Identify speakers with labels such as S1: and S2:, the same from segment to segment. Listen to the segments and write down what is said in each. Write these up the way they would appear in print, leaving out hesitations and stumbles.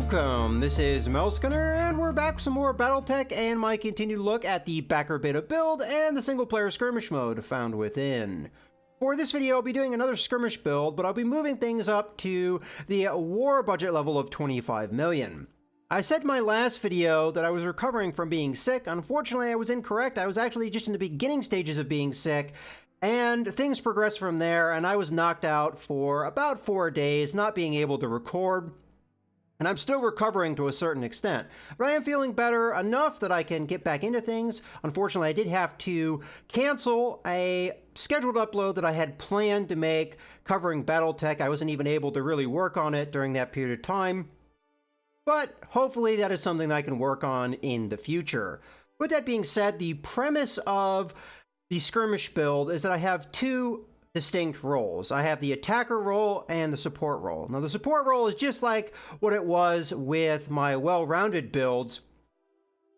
S1: Welcome, this is Skinner, and we're back with some more BattleTech and my continued look at the backer beta build and the single player skirmish mode found within. For this video, I'll be doing another skirmish build, but I'll be moving things up to the war budget level of 25 million. I said in my last video that I was recovering from being sick. Unfortunately, I was incorrect. I was actually just in the beginning stages of being sick, and things progressed from there, and I was knocked out for about 4 days, not being able to record. And I'm still recovering to a certain extent, but I am feeling better enough that I can get back into things. Unfortunately, I did have to cancel a scheduled upload that I had planned to make covering BattleTech. I wasn't even able to really work on it during that period of time, but hopefully that is something that I can work on in the future. With that being said, the premise of the skirmish build is that I have two distinct roles. I have the attacker role and the support role. Now, the support role is just like what it was with my well-rounded builds,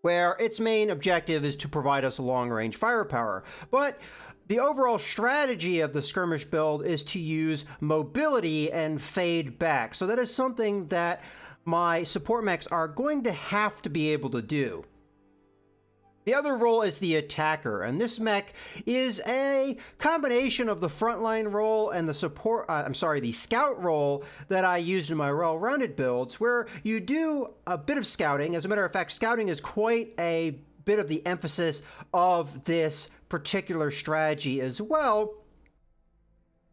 S1: where its main objective is to provide us long-range firepower. But the overall strategy of the skirmish build is to use mobility and fade back. So that is something that my support mechs are going to have to be able to do. The other role is the attacker, and this mech is a combination of the frontline role and the the scout role that I used in my well-rounded builds, where you do a bit of scouting. As a matter of fact, scouting is quite a bit of the emphasis of this particular strategy as well.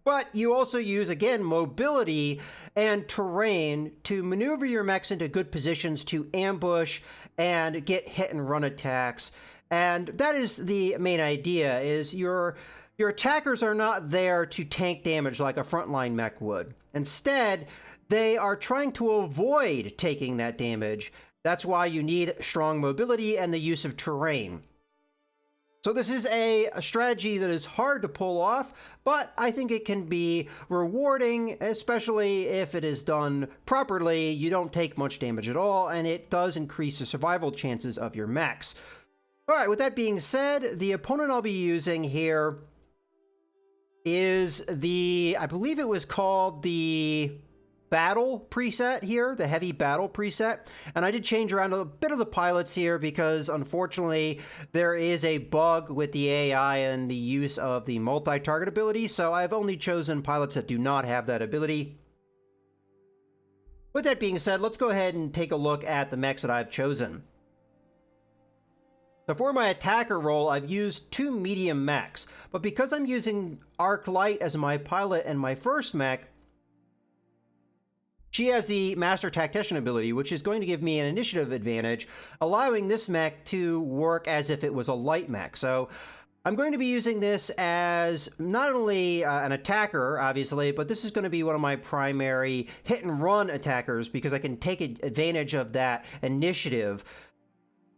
S1: But you also use, again, mobility and terrain to maneuver your mechs into good positions to ambush and get hit and run attacks. And that is the main idea, is your attackers are not there to tank damage like a frontline mech would. Instead, they are trying to avoid taking that damage. That's why you need strong mobility and the use of terrain. So this is a strategy that is hard to pull off, but I think it can be rewarding, especially if it is done properly. You don't take much damage at all, and it does increase the survival chances of your mechs. All right, with that being said, the opponent I'll be using here is I believe it was called the battle preset here, the heavy battle preset. And I did change around a bit of the pilots here because unfortunately there is a bug with the AI and the use of the multi-target ability. So I've only chosen pilots that do not have that ability. With that being said, let's go ahead and take a look at the mechs that I've chosen. So for my attacker role, I've used two medium mechs, but because I'm using Arc Light as my pilot and my first mech, she has the Master Tactician ability, which is going to give me an initiative advantage, allowing this mech to work as if it was a light mech. So I'm going to be using this as not only an attacker, obviously, but this is going to be one of my primary hit and run attackers because I can take advantage of that initiative.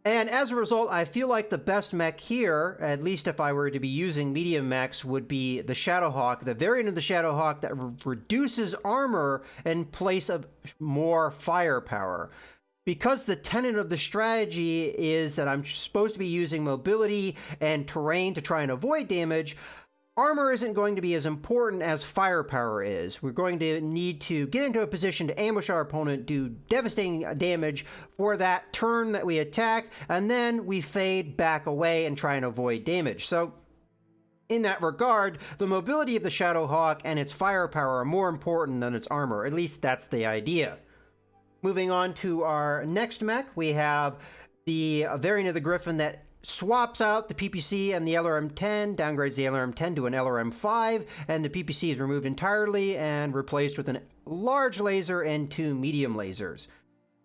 S1: And as a result, I feel like the best mech here, at least if I were to be using medium mechs, would be the Shadowhawk, the variant of the Shadowhawk that reduces armor in place of more firepower. Because the tenet of the strategy is that I'm supposed to be using mobility and terrain to try and avoid damage, armor isn't going to be as important as firepower is. We're going to need to get into a position to ambush our opponent, do devastating damage for that turn that we attack, and then we fade back away and try and avoid damage. So in that regard, the mobility of the Shadowhawk and its firepower are more important than its armor. At least that's the idea. Moving on to our next mech, we have the variant of the Griffin that swaps out the PPC and the LRM-10, downgrades the LRM-10 to an LRM-5, and the PPC is removed entirely and replaced with a large laser and two medium lasers.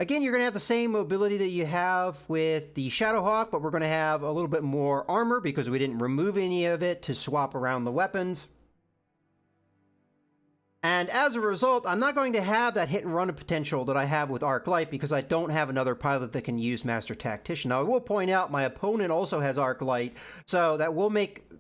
S1: Again, you're going to have the same mobility that you have with the Shadowhawk, but we're going to have a little bit more armor because we didn't remove any of it to swap around the weapons. And as a result, I'm not going to have that hit and run potential that I have with Arc Light because I don't have another pilot that can use Master Tactician. Now, I will point out my opponent also has Arc Light, so that will make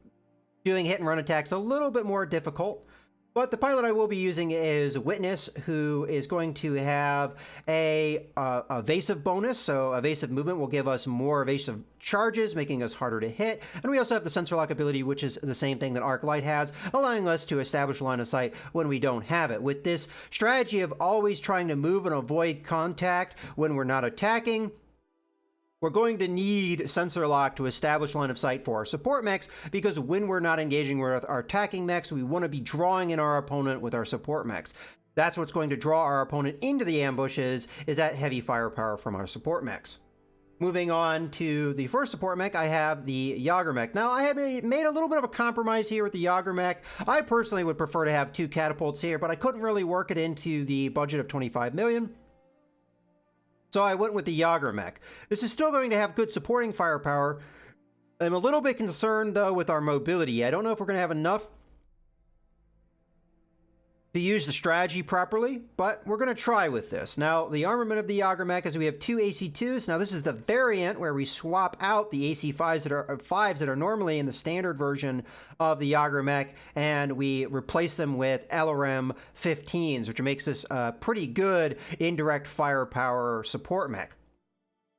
S1: doing hit and run attacks a little bit more difficult. But the pilot I will be using is Witness, who is going to have a evasive bonus. So evasive movement will give us more evasive charges, making us harder to hit. And we also have the sensor lock ability, which is the same thing that Arc Light has, allowing us to establish line of sight when we don't have it. With this strategy of always trying to move and avoid contact when we're not attacking, we're going to need sensor lock to establish line of sight for our support mechs, because when we're not engaging with our attacking mechs, we want to be drawing in our opponent with our support mechs. That's what's going to draw our opponent into the ambushes, is that heavy firepower from our support mechs. Moving on to the first support mech, I have the Yager mech. Now, I have made a little bit of a compromise here with the Yager mech. I personally would prefer to have 2 catapults here, but I couldn't really work it into the budget of 25 million. So I went with the Yager mech. This is still going to have good supporting firepower. I'm a little bit concerned, though, with our mobility. I don't know if we're going to have enough to use the strategy properly, but we're going to try with this. Now, the armament of the Yager mech is we have 2 AC2s. Now, this is the variant where we swap out the AC5s that are normally in the standard version of the Yager mech, and we replace them with LRM 15s, which makes this a pretty good indirect firepower support mech.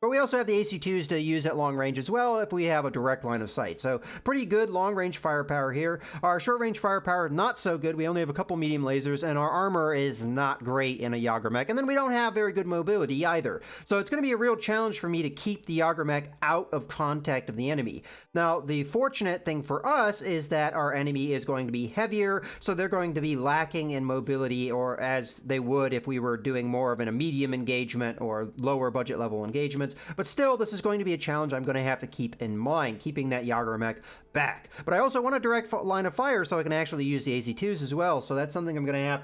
S1: But we also have the AC2s to use at long range as well if we have a direct line of sight. So pretty good long range firepower here. Our short range firepower, not so good. We only have a couple medium lasers, and our armor is not great in a Yager mech. And then we don't have very good mobility either. So it's going to be a real challenge for me to keep the Yager mech out of contact of the enemy. Now, the fortunate thing for us is that our enemy is going to be heavier, so they're going to be lacking in mobility, or as they would if we were doing more of a medium engagement or lower budget level engagements. But still, this is going to be a challenge I'm going to have to keep in mind, keeping that Yager mech back. But I also want a direct line of fire so I can actually use the AC2s as well, so that's something I'm going to have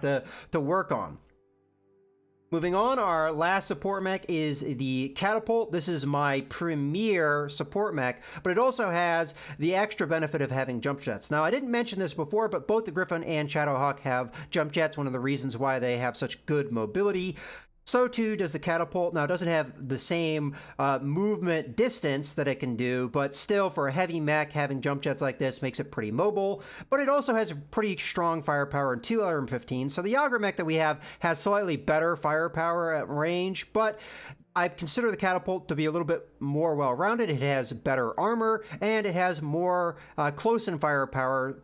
S1: to work on. Moving on, our last support mech is the Catapult. This is my premier support mech, but it also has the extra benefit of having jump jets. Now, I didn't mention this before, but both the Griffin and Shadowhawk have jump jets, one of the reasons why they have such good mobility. So too does the Catapult. Now, it doesn't have the same movement distance that it can do, but still, for a heavy mech, having jump jets like this makes it pretty mobile. But it also has pretty strong firepower and 2 LRM-15s. So the Yager mech that we have has slightly better firepower at range, but I consider the Catapult to be a little bit more well-rounded. It has better armor, and it has more close-in firepower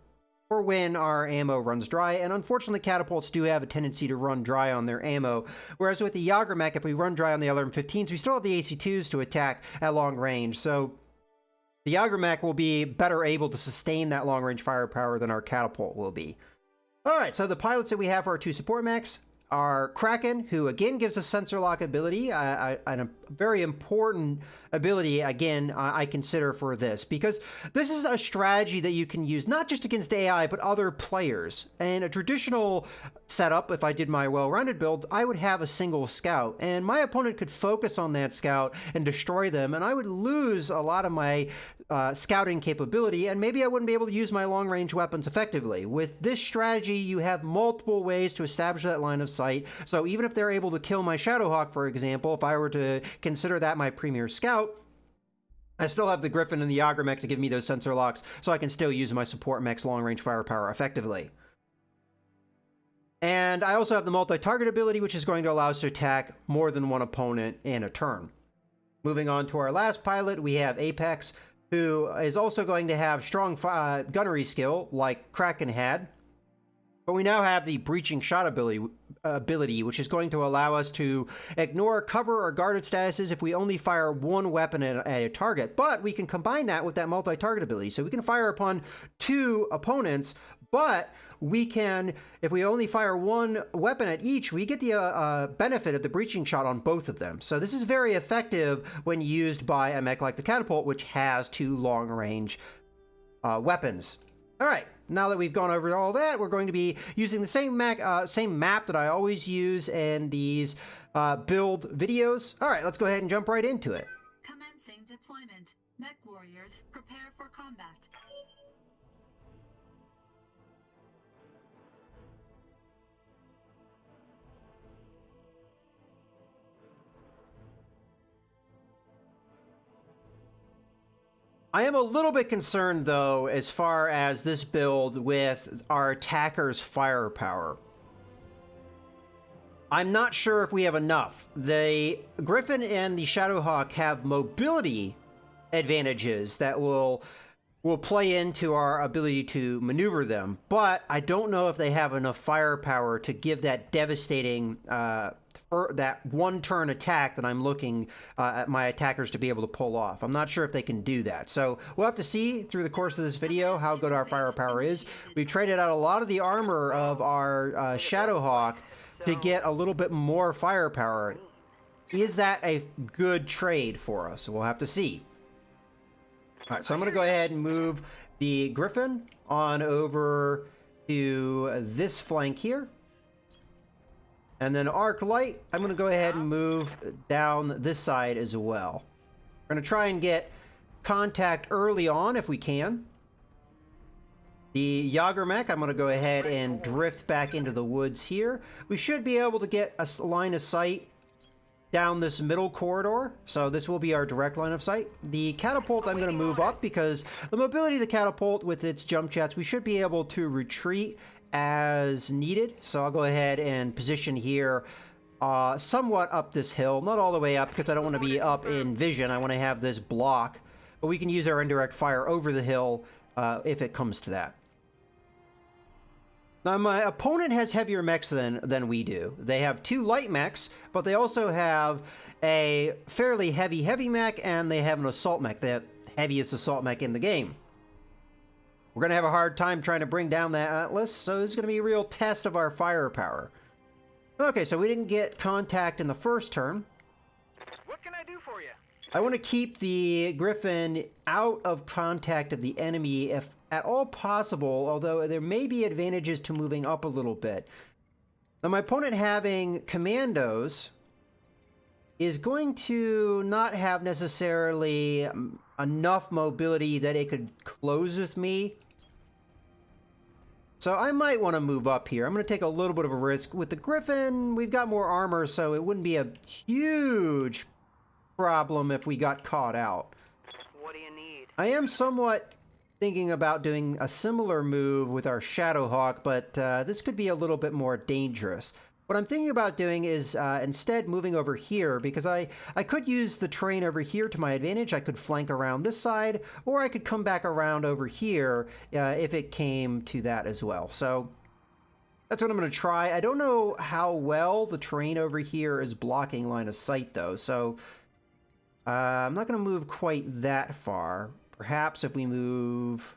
S1: for when our ammo runs dry, and unfortunately catapults do have a tendency to run dry on their ammo, whereas with the Yager mech, if we run dry on the LRM-15s, we still have the AC2s to attack at long range, so the Yager mech will be better able to sustain that long range firepower than our catapult will be. Alright, so the pilots that we have for our 2 support mechs are Kraken, who again gives us sensor lock ability, and a very important ability, again, I consider for this, because this is a strategy that you can use not just against AI, but other players. And a traditional setup, if I did my well-rounded build, I would have a single scout, and my opponent could focus on that scout and destroy them, and I would lose a lot of my scouting capability, and maybe I wouldn't be able to use my long-range weapons effectively. With this strategy, you have multiple ways to establish that line of sight, so even if they're able to kill my Shadowhawk, for example, if I were to consider that my premier scout, I still have the Griffin and the Yager mech to give me those sensor locks, so I can still use my support mech's long-range firepower effectively. And I also have the multi-target ability, which is going to allow us to attack more than one opponent in a turn. Moving on to our last pilot, we have Apex, who is also going to have strong gunnery skill, like Kraken had. But we now have the breaching shot ability, which is going to allow us to ignore cover or guarded statuses if we only fire one weapon at a target. But we can combine that with that multi-target ability. So we can fire upon 2 opponents, but we can, if we only fire one weapon at each, we get the benefit of the breaching shot on both of them. So this is very effective when used by a mech like the Catapult, which has 2 long-range weapons. All right. Now that we've gone over all that, we're going to be using the same map that I always use in these build videos. All right, let's go ahead and jump right into it.
S2: Commencing deployment. Mech warriors, prepare for combat.
S1: I am a little bit concerned, though, as far as this build with our attacker's firepower. I'm not sure if we have enough. The Griffin and the Shadowhawk have mobility advantages that will play into our ability to maneuver them, but I don't know if they have enough firepower to give that devastating that one-turn attack that I'm looking at my attackers to be able to pull off. I'm not sure if they can do that. So we'll have to see through the course of this video how good our firepower is. We've traded out a lot of the armor of our Shadowhawk to get a little bit more firepower. Is that a good trade for us? We'll have to see. All right, so I'm going to go ahead and move the Griffin on over to this flank here. And then Arc Light, I'm going to go ahead and move down this side as well. We're going to try and get contact early on if we can. The Jagermech, I'm going to go ahead and drift back into the woods here. We should be able to get a line of sight down this middle corridor, so this will be our direct line of sight. The catapult I'm going to move up because the mobility of the catapult with its jump jets, we should be able to retreat as needed. So I'll go ahead and position here somewhat up this hill, not all the way up because I don't want to be up in vision. I want to have this block, but we can use our indirect fire over the hill if it comes to that. Now, my opponent has heavier mechs than we do. They have 2 light mechs, but they also have a fairly heavy mech, and they have an assault mech, the heaviest assault mech in the game. We're going to have a hard time trying to bring down that Atlas, so this is going to be a real test of our firepower. Okay, so we didn't get contact in the first turn.
S3: What can I do for you?
S1: I want to keep the Griffin out of contact of the enemy if at all possible, although there may be advantages to moving up a little bit. Now, my opponent having commandos is going to not have necessarily enough mobility that it could close with me. So I might want to move up here. I'm going to take a little bit of a risk. With the Griffin, we've got more armor, so it wouldn't be a huge problem if we got caught out.
S3: What do you need?
S1: I am somewhat thinking about doing a similar move with our Shadowhawk, but this could be a little bit more dangerous. What I'm thinking about doing is instead moving over here, because I could use the terrain over here to my advantage. I could flank around this side, or I could come back around over here if it came to that as well. So that's what I'm going to try. I don't know how well the terrain over here is blocking line of sight, though, so I'm not going to move quite that far. Perhaps if we move,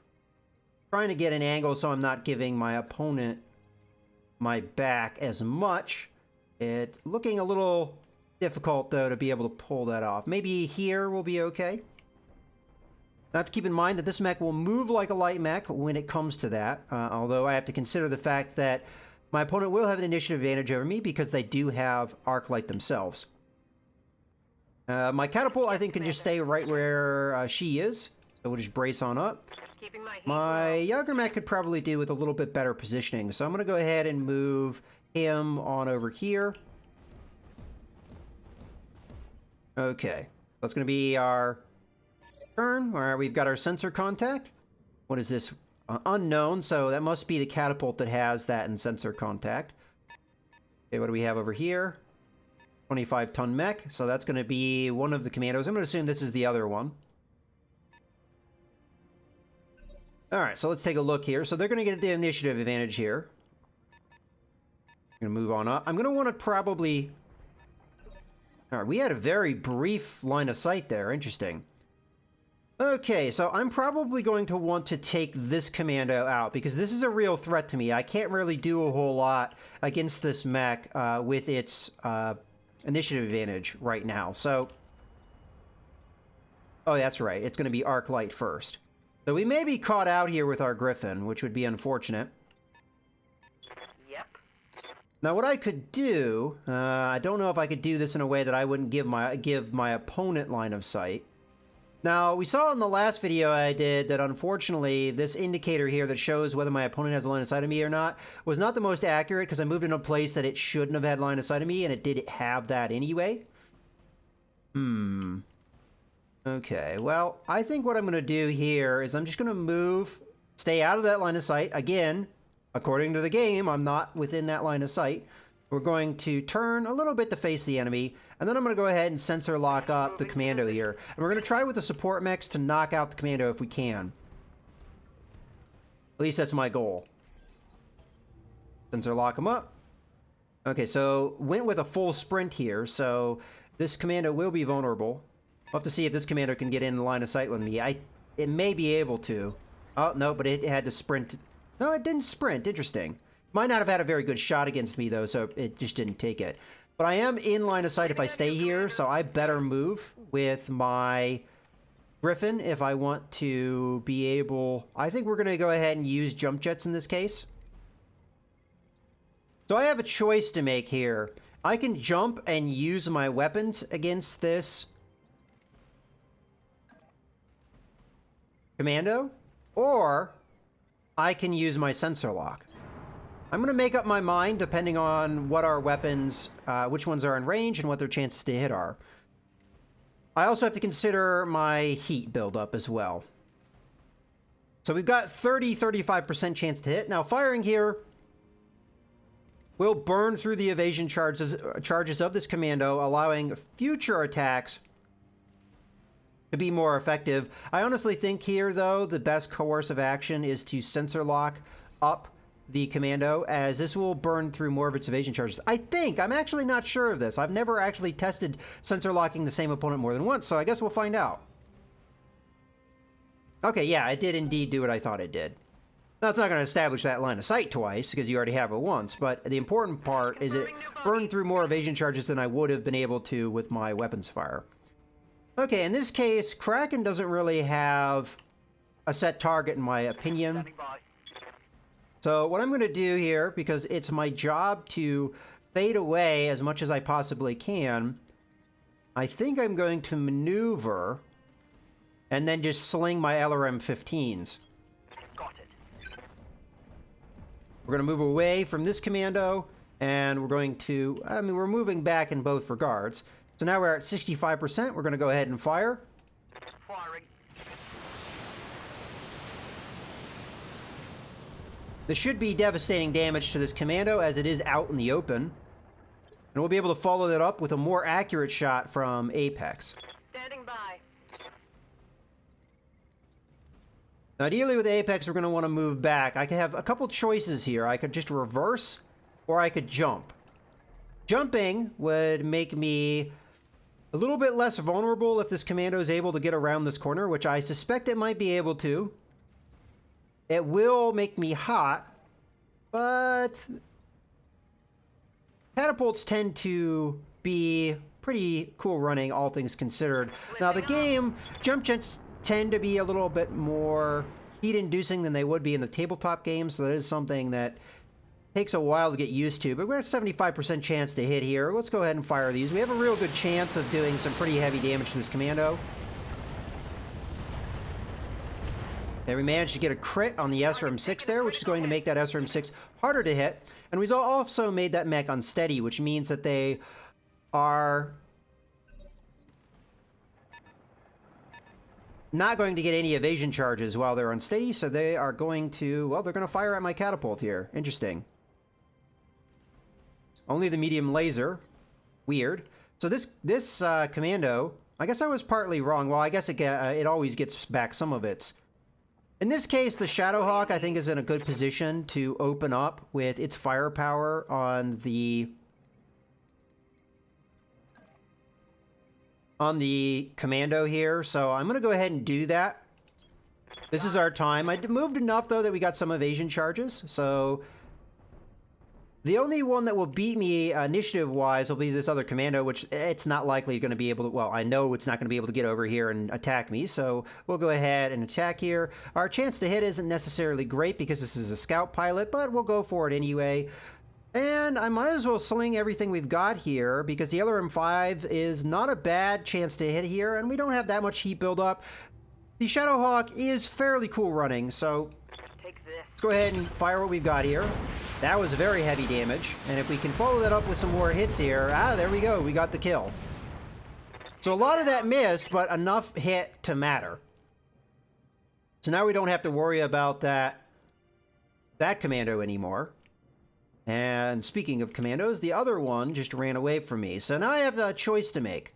S1: trying to get an angle so I'm not giving my opponent my back as much. It's looking a little difficult, though, to be able to pull that off. Maybe here will be okay. Now, have to keep in mind that this mech will move like a light mech when it comes to that, although I have to consider the fact that my opponent will have an initiative advantage over me because they do have arc light themselves. My catapult, I think, can just stay right where she is. So we'll just brace on up. My Jagermech could probably do with a little bit better positioning. So I'm going to go ahead and move him on over here. Okay. That's going to be our turn. All right, we've got our sensor contact. What is this? Unknown. So that must be the catapult that has that in sensor contact. Okay, what do we have over here? 25-ton mech. So that's going to be one of the commandos. I'm going to assume this is the other one. All right, so let's take a look here. So they're going to get the initiative advantage here. I'm going to move on up. I'm going to want to probably... All right, we had a very brief line of sight there. Interesting. Okay, so I'm probably going to want to take this commando out because this is a real threat to me. I can't really do a whole lot against this mech with its initiative advantage right now. So... Oh, that's right. It's going to be arc light first. So we may be caught out here with our Griffin, which would be unfortunate.
S3: Yep.
S1: Now, what I could do, I don't know if I could do this in a way that I wouldn't give my opponent line of sight. Now, we saw in the last video I did that unfortunately this indicator here that shows whether my opponent has a line of sight of me or not was not the most accurate because I moved in a place that it shouldn't have had line of sight of me, and it did have that anyway. Okay, well, I think what I'm going to do here is I'm just going to move, stay out of that line of sight. Again, according to the game, I'm not within that line of sight. We're going to turn a little bit to face the enemy, and then I'm going to go ahead and sensor lock up the commando here. And we're going to try with the support mechs to knock out the commando if we can. At least that's my goal. Sensor lock him up. Okay, so went with a full sprint here, so this commando will be vulnerable. We'll have to see if this commando can get in the line of sight with me. It may be able to. Oh, no, but it had to sprint. No, it didn't sprint. Interesting. Might not have had a very good shot against me, though, so it just didn't take it. But I am in line of sight if I stay here, so I better move with my Griffin if I want to be able... I think we're going to go ahead and use jump jets in this case. So I have a choice to make here. I can jump and use my weapons against this commando, or I can use my sensor lock. I'm going to make up my mind depending on what our weapons, which ones are in range and what their chances to hit are. I also have to consider my heat buildup as well. So we've got 30-35% chance to hit. Now firing here will burn through the evasion charges of this commando, allowing future attacks to be more effective. I honestly think here, though, the best coercive action is to sensor lock up the commando, as this will burn through more of its evasion charges. I think. I'm actually not sure of this. I've never actually tested sensor locking the same opponent more than once, so I guess we'll find out. Okay, yeah, it did indeed do what I thought it did. Now, it's not going to establish that line of sight twice, because you already have it once, but the important part is it burned through more evasion charges than I would have been able to with my weapons fire. Okay, in this case, Kraken doesn't really have a set target, in my opinion. So what I'm going to do here, because it's my job to fade away as much as I possibly can, I think I'm going to maneuver and then just sling my LRM-15s.
S3: Got it.
S1: We're going to move away from this commando, and we're going to... I mean, we're moving back in both regards. So now we're at 65%. We're going to go ahead and fire.
S3: Firing.
S1: This should be devastating damage to this commando, as it is out in the open. And we'll be able to follow that up with a more accurate shot from Apex.
S3: Standing by.
S1: Now, ideally with Apex, we're going to want to move back. I could have a couple choices here. I could just reverse, or I could jump. Jumping would make me a little bit less vulnerable if this commando is able to get around this corner, which I suspect it might be able to. It will make me hot, but catapults tend to be pretty cool running, all things considered. Now, the game, jump jets tend to be a little bit more heat-inducing than they would be in the tabletop games, so that is something that takes a while to get used to, but we're at 75% chance to hit here. Let's go ahead and fire these. We have a real good chance of doing some pretty heavy damage to this commando. And we managed to get a crit on the SRM-6 there, which is going to make that SRM-6 harder to hit. And we've also made that mech unsteady, which means that they are not going to get any evasion charges while they're unsteady, so they are going to, well, they're going to fire at my catapult here. Interesting. Only the medium laser. Weird. So this commando, I guess I was partly wrong. Well, I guess it always gets back some of its. In this case, the Shadowhawk, I think, is in a good position to open up with its firepower on the commando here. So I'm going to go ahead and do that. This is our time. I moved enough, though, that we got some evasion charges. So the only one that will beat me initiative-wise will be this other commando, which it's not likely going to be able to... Well, I know it's not going to be able to get over here and attack me, so we'll go ahead and attack here. Our chance to hit isn't necessarily great because this is a scout pilot, but we'll go for it anyway. And I might as well sling everything we've got here, because the LRM-5 is not a bad chance to hit here, and we don't have that much heat buildup. The Shadowhawk is fairly cool running, so let's go ahead and fire what we've got here. That was very heavy damage, and if we can follow that up with some more hits here, there we go, we got the kill. So a lot of that missed, but enough hit to matter. So now we don't have to worry about that commando anymore. And speaking of commandos, the other one just ran away from me. So now I have a choice to make.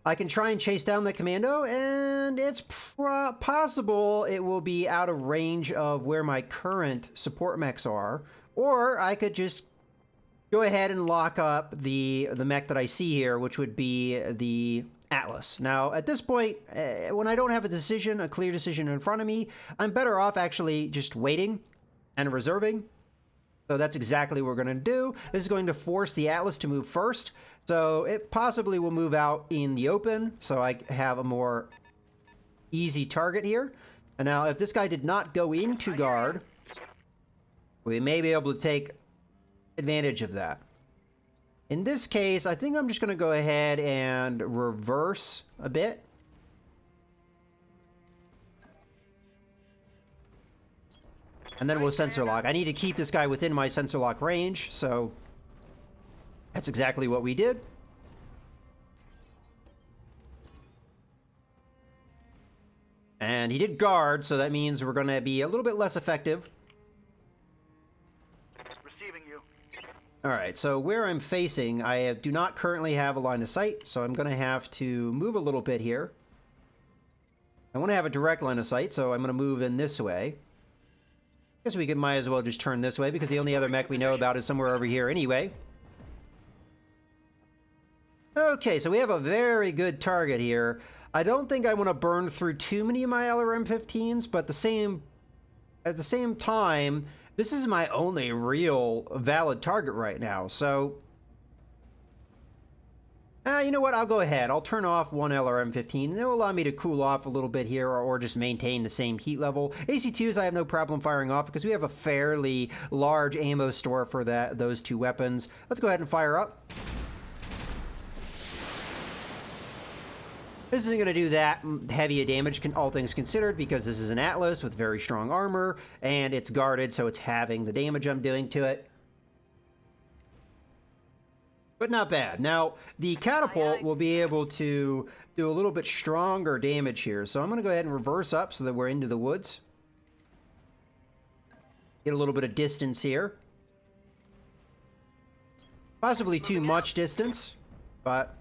S1: I can try and chase down the commando, and it's possible it will be out of range of where my current support mechs are. Or I could just go ahead and lock up the mech that I see here, which would be the Atlas. Now, at this point, when I don't have a clear decision in front of me, I'm better off actually just waiting and reserving. So that's exactly what we're going to do. This is going to force the Atlas to move first. So it possibly will move out in the open, so I have a more easy target here. And now, if this guy did not go into guard, we may be able to take advantage of that. In this case, I think I'm just going to go ahead and reverse a bit. And then we'll sensor lock. I need to keep this guy within my sensor lock range, so that's exactly what we did. And he did guard, so that means we're going to be a little bit less effective.
S3: Receiving you.
S1: Alright, so where I'm facing, I do not currently have a line of sight, so I'm going to have to move a little bit here. I want to have a direct line of sight, so I'm going to move in this way. Guess we might as well just turn this way, because the only other mech we know about is somewhere over here anyway. Okay, so we have a very good target here. I don't think I want to burn through too many of my LRM-15s, but at the same time, this is my only real valid target right now, so you know what? I'll go ahead. I'll turn off one LRM-15. It'll allow me to cool off a little bit here, or just maintain the same heat level. AC-2s I have no problem firing off because we have a fairly large ammo store for those two weapons. Let's go ahead and fire up. This isn't going to do that heavy a damage, all things considered, because this is an Atlas with very strong armor, and it's guarded, so it's having the damage I'm doing to it. But not bad. Now, the catapult will be able to do a little bit stronger damage here. So I'm going to go ahead and reverse up so that we're into the woods. Get a little bit of distance here. Possibly too much distance, but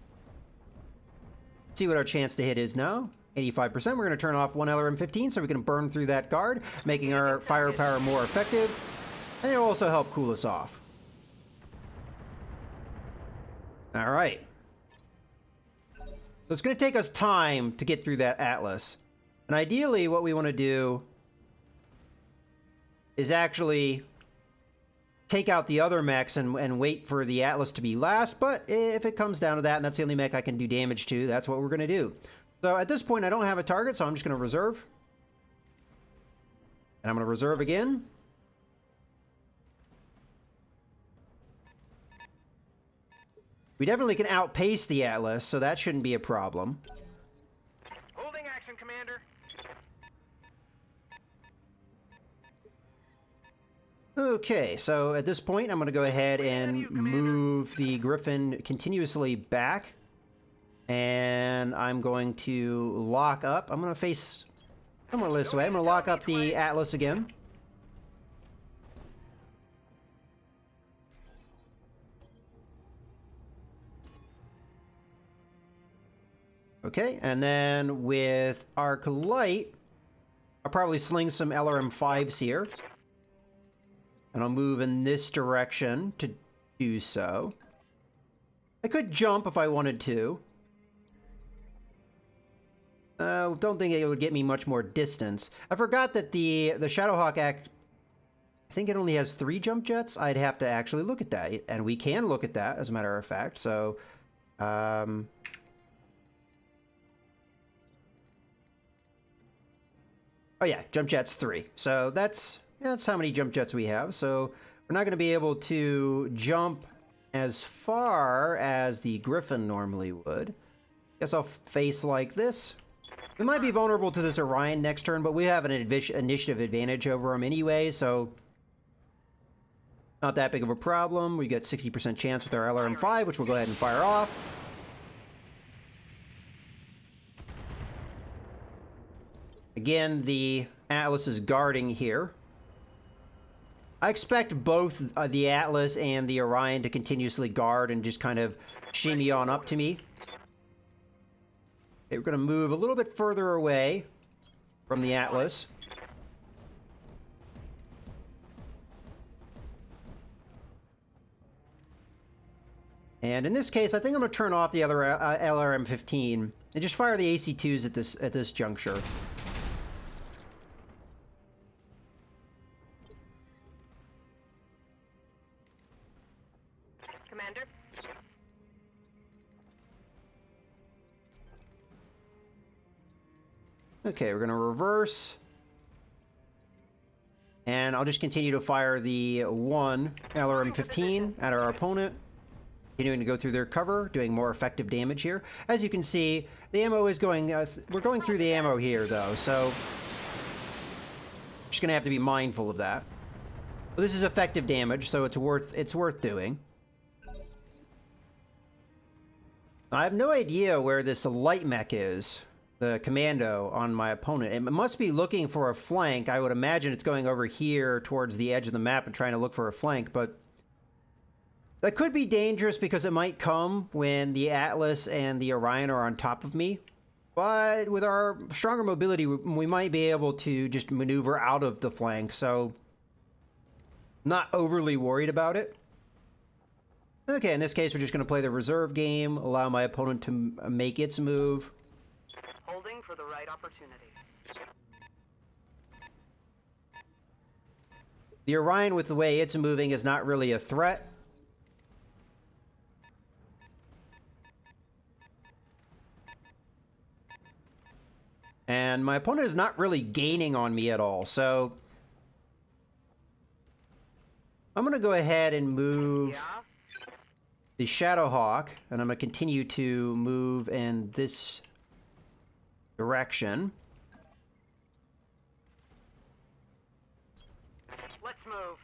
S1: see what our chance to hit is now. 85%. We're going to turn off one LRM-15 so we can burn through that guard, making our firepower more effective. And it'll also help cool us off. All right. So it's going to take us time to get through that Atlas. And ideally, what we want to do is actually take out the other mechs and wait for the Atlas to be last. But if it comes down to that, and that's the only mech I can do damage to, that's what we're going to do. So at this point, I don't have a target, so I'm just going to reserve. And I'm going to reserve again. We definitely can outpace the Atlas, so that shouldn't be a problem.
S3: Holding action, Commander.
S1: Okay, so at this point, I'm going to go ahead and move the Griffin continuously back. And I'm going to lock up. I'm going to face somewhere this way. I'm going to lock up the Atlas again. Okay, and then with Arc Light, I'll probably sling some LRM-5s here. And I'll move in this direction to do so. I could jump if I wanted to. Don't think it would get me much more distance. I forgot that the Shadowhawk Act, I think it only has 3 jump jets. I'd have to actually look at that. And we can look at that, as a matter of fact. So, oh yeah, jump jets 3. So that's how many jump jets we have. So we're not going to be able to jump as far as the Griffin normally would. Guess I'll face like this. We might be vulnerable to this Orion next turn, but we have an initiative advantage over them anyway, so not that big of a problem. We get 60% chance with our LRM-5, which we'll go ahead and fire off. Again, the Atlas is guarding here. I expect both the Atlas and the Orion to continuously guard and just kind of shimmy on up to me. Okay, we're going to move a little bit further away from the Atlas. And in this case, I think I'm going to turn off the other LRM-15 and just fire the AC-2s at this juncture.
S3: Commander?
S1: Okay, we're going to reverse. And I'll just continue to fire the one LRM-15 at our opponent. Continuing to go through their cover, doing more effective damage here. As you can see, the ammo is going... we're going through the ammo here, though, so... just going to have to be mindful of that. But this is effective damage, so it's worth doing. I have no idea where this light mech is, the commando, on my opponent. It must be looking for a flank. I would imagine it's going over here towards the edge of the map and trying to look for a flank, but... that could be dangerous because it might come when the Atlas and the Orion are on top of me. But with our stronger mobility, we might be able to just maneuver out of the flank, so... not overly worried about it. Okay, in this case, we're just going to play the reserve game, allow my opponent to make its move.
S3: Holding for the right opportunity.
S1: The Orion, with the way it's moving, is not really a threat. And my opponent is not really gaining on me at all, so... I'm going to go ahead and move the Shadowhawk, and I'm going to continue to move in this direction.
S3: Let's move.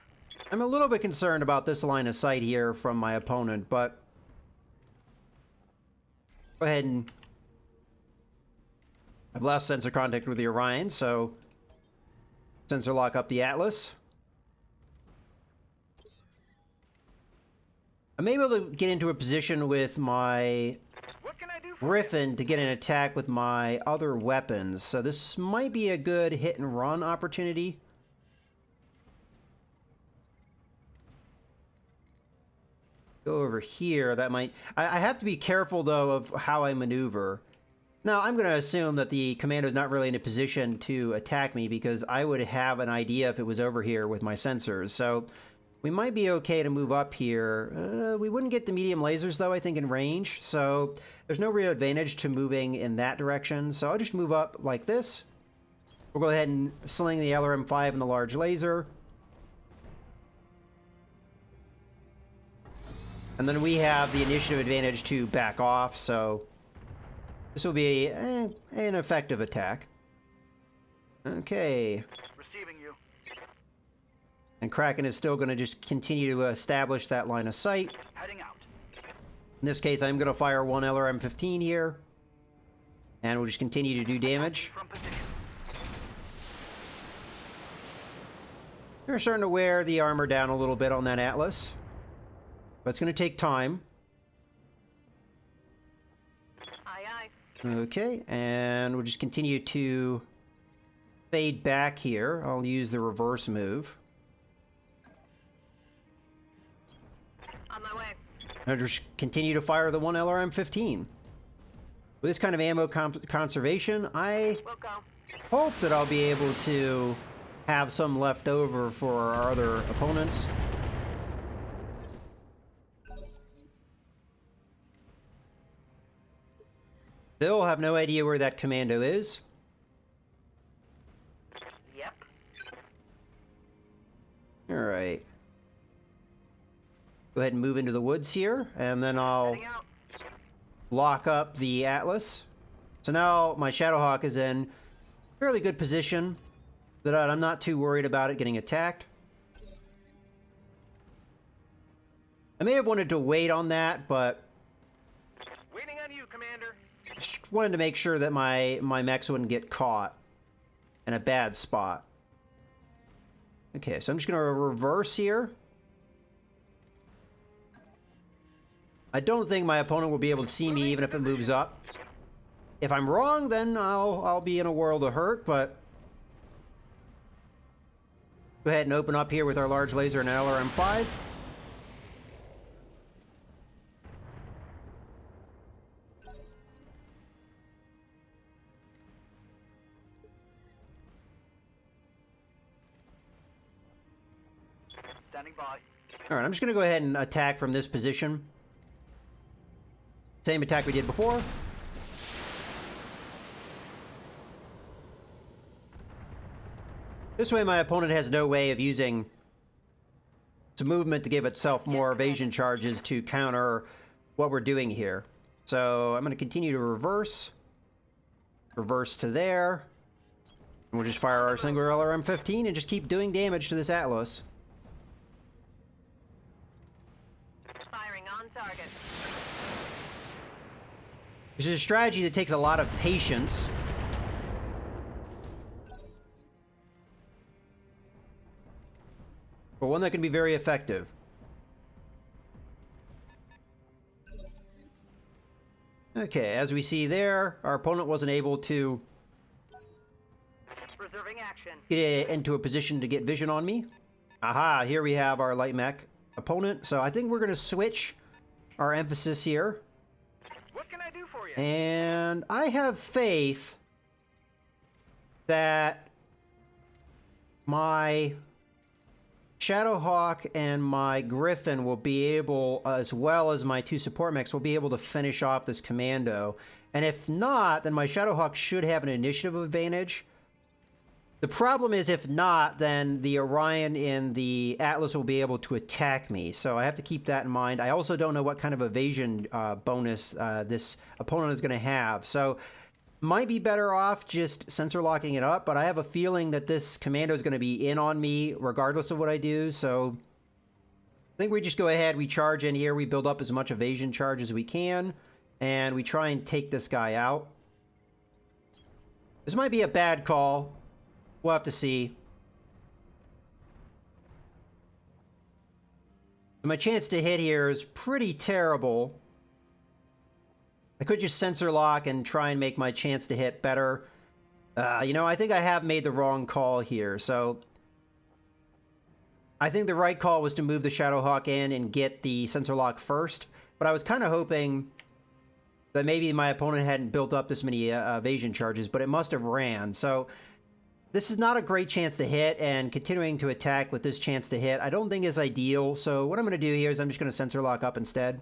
S1: I'm a little bit concerned about this line of sight here from my opponent, but... go ahead and... I've lost sensor contact with the Orion, so... sensor lock up the Atlas. I'm able to get into a position with my
S3: What can I do for
S1: Griffin to get an attack with my other weapons, so this might be a good hit and run opportunity. Go over here, that might... I have to be careful, though, of how I maneuver. Now, I'm going to assume that the commando's not really in a position to attack me, because I would have an idea if it was over here with my sensors, so... we might be okay to move up here. We wouldn't get the medium lasers, though, I think, in range. So there's no real advantage to moving in that direction. So I'll just move up like this. We'll go ahead and sling the LRM-5 and the large laser. And then we have the initiative advantage to back off. So this will be an effective attack. Okay.
S3: receiving you?
S1: And Kraken is still going to just continue to establish that line of sight.
S3: Heading out.
S1: In this case, I'm going to fire one LRM-15 here. And we'll just continue to do damage.
S3: From position.
S1: We're starting to wear the armor down a little bit on that Atlas. But it's going to take time.
S3: Aye, aye.
S1: Okay, and we'll just continue to fade back here. I'll use the reverse move.
S3: On my way.
S1: And just continue to fire the one LRM-15. With this kind of ammo conservation, I
S3: We'll go.
S1: hope that I'll be able to have some left over for our other opponents. Still have no idea where that commando is.
S3: Yep.
S1: Alright. Go ahead and move into the woods here, and then I'll
S3: Heading out.
S1: lock up the Atlas. So now my Shadowhawk is in fairly good position, that I'm not too worried about it getting attacked. I may have wanted to wait on that, but
S3: Waiting on you, Commander.
S1: just wanted to make sure that my mechs wouldn't get caught. in a bad spot. Okay, so I'm just going to reverse here. I don't think my opponent will be able to see me even if it moves up. If I'm wrong, then I'll be in a world of hurt, but... Go ahead and open up here with our large laser and LRM-5.
S3: Standing by.
S1: Alright, I'm just going to go ahead and attack from this position. Same attack we did before. This way my opponent has no way of using its movement to give itself more evasion charges to counter what we're doing here. So I'm going to continue to reverse. Reverse to there. And we'll just fire our singular LRM-15 and just keep doing damage to this Atlas.
S3: Firing on target.
S1: This is a strategy that takes a lot of patience. But one that can be very effective. Okay, as we see there, our opponent wasn't able to
S3: Reserving action.
S1: get into a position to get vision on me. Aha, here we have our light mech opponent. So I think we're going to switch our emphasis here.
S3: What can I do for you?
S1: And I have faith that my Shadowhawk and my Griffin will be able, as well as my two support mechs, will be able to finish off this commando. And if not, then my Shadowhawk should have an initiative advantage. The problem is, if not, then the Orion and the Atlas will be able to attack me. So I have to keep that in mind. I also don't know what kind of evasion bonus this opponent is going to have. So might be better off just sensor locking it up, but I have a feeling that this commando is going to be in on me regardless of what I do. So I think we just go ahead, we charge in here, we build up as much evasion charge as we can, and we try and take this guy out. This might be a bad call. We'll have to see. My chance to hit here is pretty terrible. I could just sensor lock and try and make my chance to hit better. You know, I think I have made the wrong call here. So I think the right call was to move the Shadowhawk in and get the sensor lock first. But I was kind of hoping that maybe my opponent hadn't built up this many evasion charges, but it must have ran. So this is not a great chance to hit, and continuing to attack with this chance to hit I don't think is ideal. So what I'm going to do here is I'm just going to sensor lock up instead.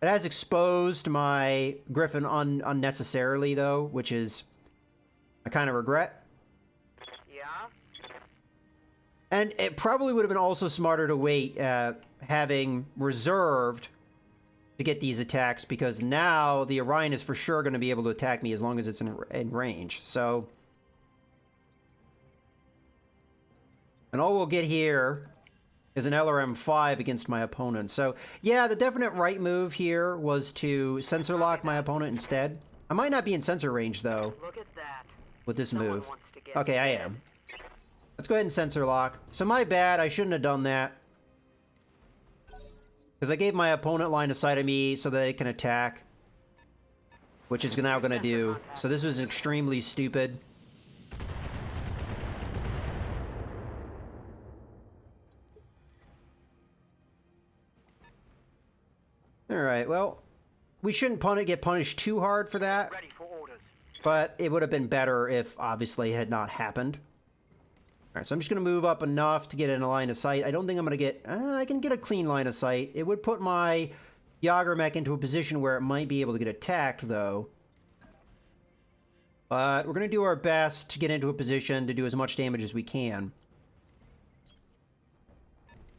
S1: It has exposed my Griffin unnecessarily, though, which is I kind of regret.
S3: Yeah.
S1: And it probably would have been also smarter to wait, having reserved to get these attacks, because now the Orion is for sure going to be able to attack me as long as it's in range. So, and all we'll get here is an LRM-5 against my opponent. So, yeah, the definite right move here was to sensor lock my opponent instead. I might not be in sensor range, though,
S3: Look at that.
S1: with this
S3: Someone
S1: move.
S3: wants to get
S1: Okay, I am. Let's go ahead and sensor lock. So my bad, I shouldn't have done that. Because I gave my opponent line of sight of me so that it can attack. Which is now going to do. So this was extremely stupid. Alright, well, we shouldn't get punished too hard for that.
S3: Ready for orders.
S1: But it would have been better if, obviously, it had not happened. Alright, so I'm just going to move up enough to get in a line of sight. I don't think I'm going to get... I can get a clean line of sight. It would put my Yager mech into a position where it might be able to get attacked, though. But we're going to do our best to get into a position to do as much damage as we can.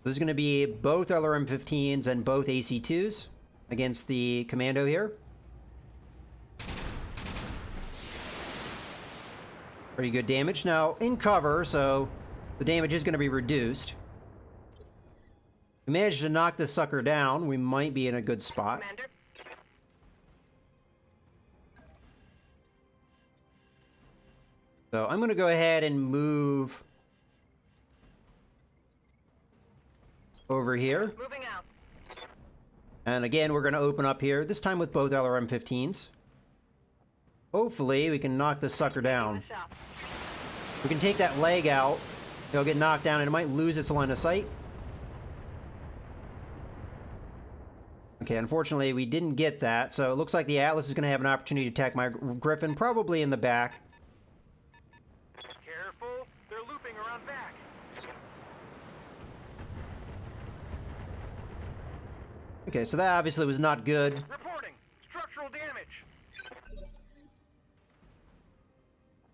S1: This is going to be both LRM-15s and both AC-2s against the commando here. Pretty good damage. Now, in cover, so the damage is going to be reduced. If we manage to knock this sucker down, we might be in a good spot.
S3: Commander.
S1: So I'm going to go ahead and move over here.
S3: Moving out.
S1: And again, we're going to open up here, this time with both LRM-15s. Hopefully, we can knock this sucker down. We can take that leg out. It'll get knocked down, and it might lose its line of sight. Okay, unfortunately, we didn't get that, so it looks like the Atlas is going to have an opportunity to attack my Griffin, probably in the back.
S3: Careful, they're looping around back.
S1: Okay, so that obviously was not good.
S3: Reporting structural damage.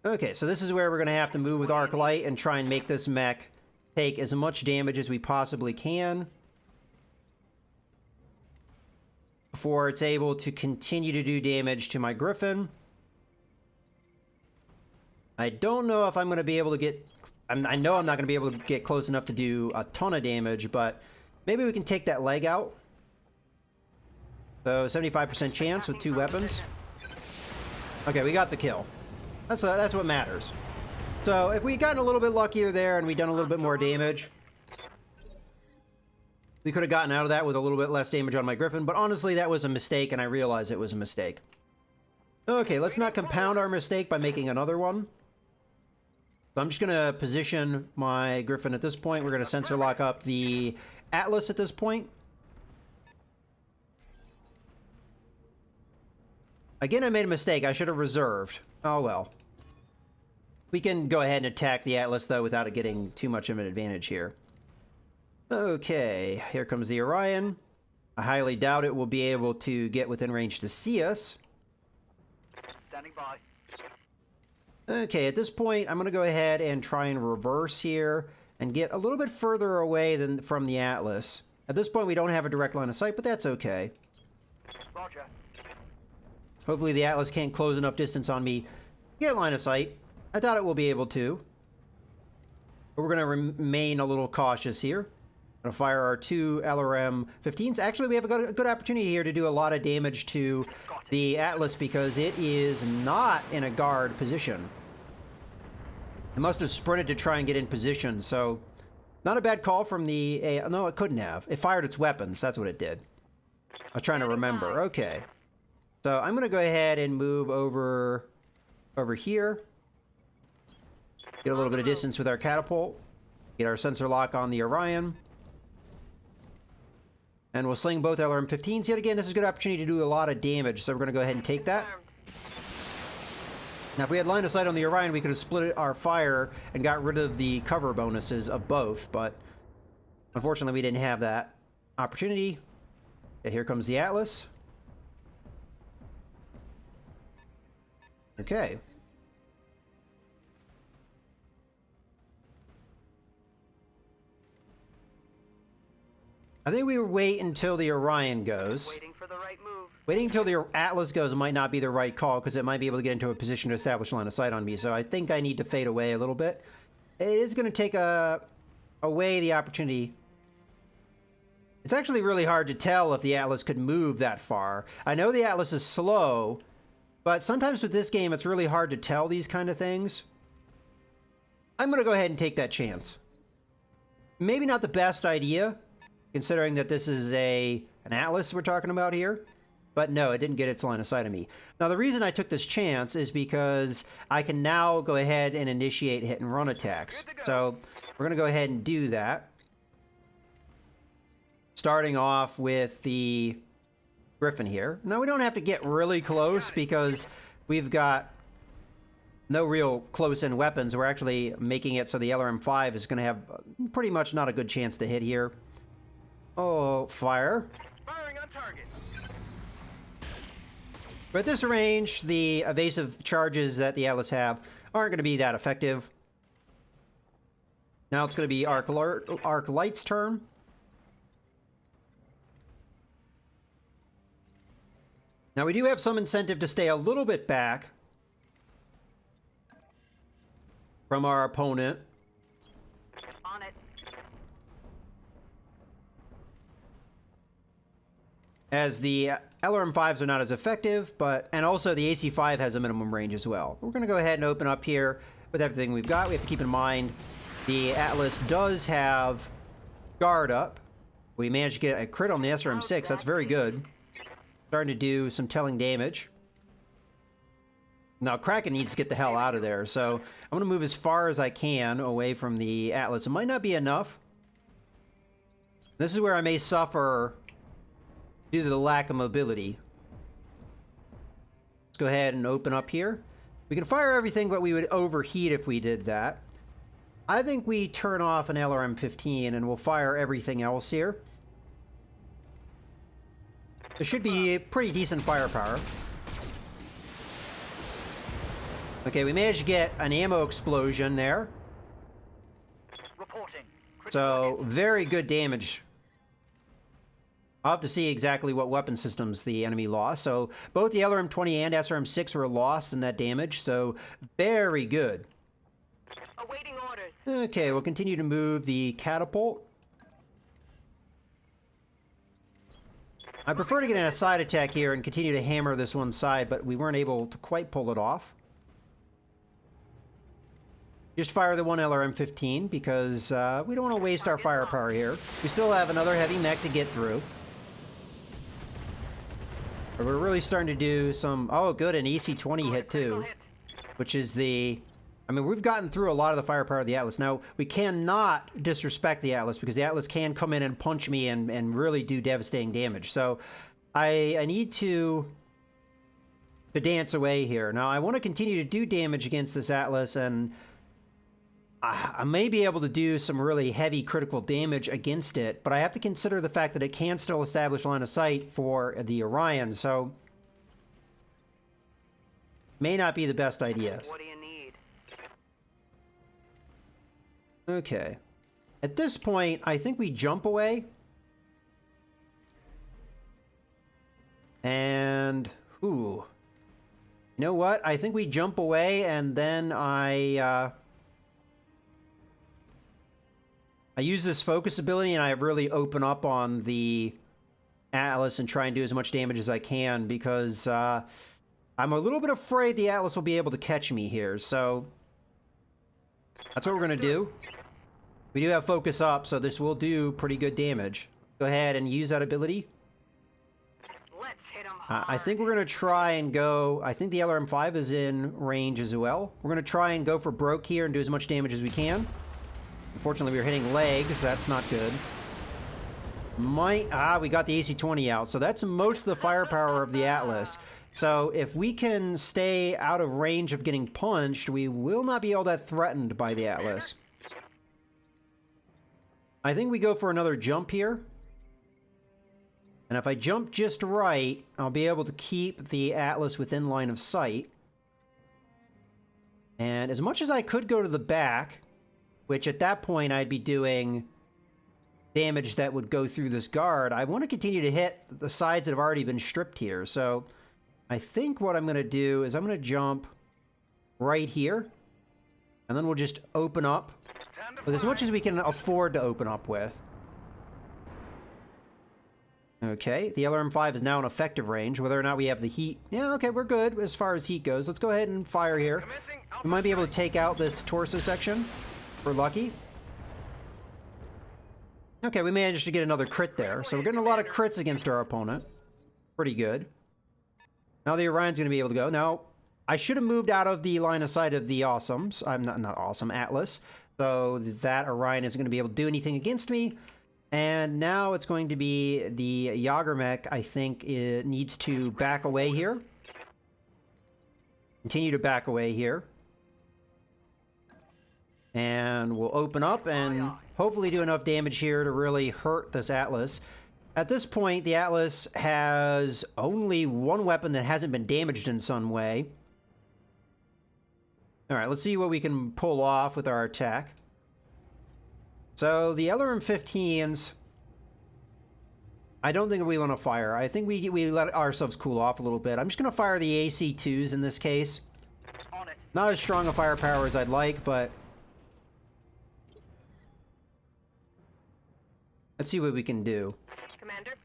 S1: Okay, so this is where we're going to have to move with Arc Light and try and make this mech take as much damage as we possibly can before it's able to continue to do damage to my Griffin. I don't know if I'm going to be able to get... I know I'm not going to be able to get close enough to do a ton of damage, but maybe we can take that leg out. So 75% chance with 2 weapons. Okay, we got the kill. That's what matters. So if we'd gotten a little bit luckier there and we'd done a little bit more damage, we could have gotten out of that with a little bit less damage on my Griffin, but honestly that was a mistake and I realized it was a mistake. Okay, let's not compound our mistake by making another one. So I'm just going to position my Griffin at this point. We're going to sensor lock up the Atlas at this point. Again, I made a mistake. I should have reserved. Oh well. We can go ahead and attack the Atlas, though, without it getting too much of an advantage here. Okay, here comes the Orion. I highly doubt it will be able to get within range to see us.
S3: Standing by.
S1: Okay, at this point, I'm going to go ahead and try and reverse here and get a little bit further away than from the Atlas. At this point, we don't have a direct line of sight, but that's okay.
S3: Roger.
S1: Hopefully the Atlas can't close enough distance on me to get line of sight. I thought it will be able to. But we're going to remain a little cautious here. Going to fire our 2 LRM-15s. Actually, we have a good opportunity here to do a lot of damage to the Atlas because it is not in a guard position. It must have sprinted to try and get in position, so not a bad call from the... no, it couldn't have. It fired its weapons. That's what it did. I was trying to remember. Okay. So I'm going to go ahead and move over here. Get a little bit of distance with our catapult. Get our sensor lock on the Orion. And we'll sling both LRM-15s. Yet again, this is a good opportunity to do a lot of damage, so we're going to go ahead and take that. Now, if we had line of sight on the Orion, we could have split our fire and got rid of the cover bonuses of both, but unfortunately, we didn't have that opportunity. Okay, here comes the Atlas. Okay. I think we would wait until the Orion goes.
S3: Waiting for the right move.
S1: Waiting until the Atlas goes might not be the right call because it might be able to get into a position to establish line of sight on me. So I think I need to fade away a little bit. It is going to take away the opportunity. It's actually really hard to tell if the Atlas could move that far. I know the Atlas is slow, but sometimes with this game, it's really hard to tell these kind of things. I'm going to go ahead and take that chance. Maybe not the best idea, considering that this is an Atlas we're talking about here. But no, it didn't get its line of sight on me. Now, the reason I took this chance is because I can now go ahead and initiate hit and run attacks. So we're going to go ahead and do that. Starting off with the Griffin here. Now, we don't have to get really close because we've got no real close-in weapons. We're actually making it so the LRM-5 is going to have pretty much not a good chance to hit here. Oh, fire.
S3: Firing on target.
S1: But at this range, the evasive charges that the Atlas have aren't going to be that effective. Now it's going to be Arc Light's turn. Now we do have some incentive to stay a little bit back from our opponent.
S3: On it.
S1: As the LRM-5s are not as effective, and also the AC-5 has a minimum range as well. We're going to go ahead and open up here with everything we've got. We have to keep in mind the Atlas does have guard up. We managed to get a crit on the SRM-6. That's very good. Starting to do some telling damage. Now, Kraken needs to get the hell out of there, so I'm going to move as far as I can away from the Atlas. It might not be enough. This is where I may suffer due to the lack of mobility. Let's go ahead and open up here. We can fire everything, but we would overheat if we did that. I think we turn off an LRM-15 and we'll fire everything else here. There should be pretty decent firepower. Okay, we managed to get an ammo explosion there.
S3: Reporting.
S1: So, very good damage. I'll have to see exactly what weapon systems the enemy lost. So, both the LRM-20 and SRM-6 were lost in that damage, so very good.
S3: Awaiting orders.
S1: Okay, we'll continue to move the catapult. I prefer to get in a side attack here and continue to hammer this one side, but we weren't able to quite pull it off. Just fire the one LRM-15 because we don't want to waste our firepower here. We still have another heavy mech to get through. But we're really starting to do some... Oh, good, an AC-20 hit too. Which is the... I mean, we've gotten through a lot of the firepower of the Atlas. Now, we cannot disrespect the Atlas because the Atlas can come in and punch me and really do devastating damage. So, I need to dance away here. Now, I want to continue to do damage against this Atlas, and I may be able to do some really heavy critical damage against it, but I have to consider the fact that it can still establish line of sight for the Orion, so may not be the best idea.
S3: What do you need?
S1: Okay. At this point, I think we jump away. And, ooh. You know what? I think we jump away and then I use this focus ability and I really open up on the Atlas and try and do as much damage as I can because I'm a little bit afraid the Atlas will be able to catch me here, so that's what we're going to do. We do have focus up, so this will do pretty good damage. Go ahead and use that ability.
S3: Let's hit 'em hard.
S1: I think we're going to try and go... I think the LRM-5 is in range as well. We're going to try and go for broke here and do as much damage as we can. Unfortunately, we're hitting legs. That's not good. We got the AC-20 out. So that's most of the firepower of the Atlas. So if we can stay out of range of getting punched, we will not be all that threatened by the Atlas. I think we go for another jump here. And if I jump just right, I'll be able to keep the Atlas within line of sight. And as much as I could go to the back, which at that point I'd be doing damage that would go through this guard, I want to continue to hit the sides that have already been stripped here. So I think what I'm going to do is I'm going to jump right here. And then we'll just open up with as much as we can afford to open up with. Okay, the LRM-5 is now in effective range. Whether or not we have the heat... Yeah, okay, we're good as far as heat goes. Let's go ahead and fire here. We might be able to take out this torso section. We're lucky. Okay, we managed to get another crit there. So we're getting a lot of crits against our opponent. Pretty good. Now the Orion's going to be able to go. Now, I should have moved out of the line of sight of the Awesomes. I'm not Awesome, Atlas. So that Orion isn't going to be able to do anything against me. And now it's going to be the Jagermech, I think, it needs to back away here. Continue to back away here. And we'll open up and hopefully do enough damage here to really hurt this Atlas. At this point, the Atlas has only one weapon that hasn't been damaged in some way. Alright, let's see what we can pull off with our attack. So, the LRM-15s, I don't think we want to fire. I think we let ourselves cool off a little bit. I'm just going to fire the AC-2s in this case.
S3: On it.
S1: Not as strong a firepower as I'd like, but let's see what we can do.
S3: Commander.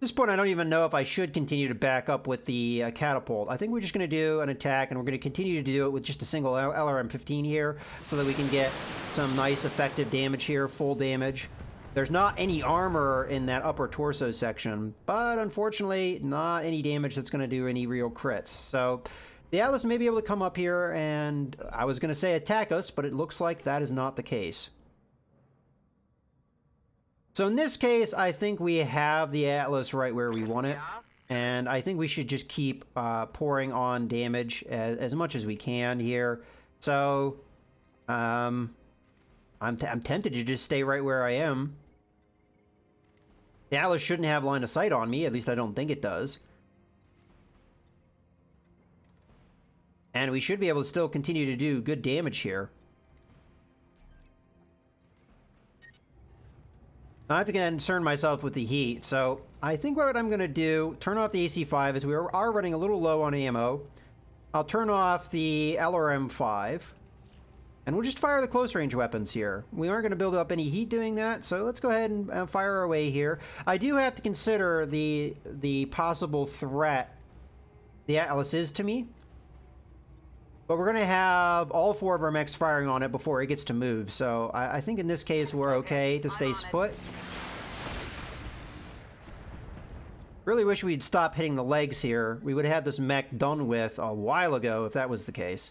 S1: this point, I don't even know if I should continue to back up with the catapult. I think we're just going to do an attack, and we're going to continue to do it with just a single LRM-15 here, so that we can get some nice effective damage here, full damage. There's not any armor in that upper torso section, but unfortunately, not any damage that's going to do any real crits. So the Atlas may be able to come up here, and I was going to say attack us, but it looks like that is not the case. So in this case, I think we have the Atlas right where we want it, and I think we should just keep pouring on damage as much as we can here. So I'm tempted to just stay right where I am. The Atlas shouldn't have line of sight on me, at least I don't think it does. And we should be able to still continue to do good damage here. I have to concern myself with the heat, so I think what I'm going to do, turn off the AC-5 as we are running a little low on ammo. I'll turn off the LRM-5, and we'll just fire the close-range weapons here. We aren't going to build up any heat doing that, so let's go ahead and fire away here. I do have to consider the possible threat the Atlas is to me. But we're going to have all 4 of our mechs firing on it before it gets to move. So I think in this case we're okay to stay put. Really wish we'd stop hitting the legs here. We would have had this mech done with a while ago if that was the case.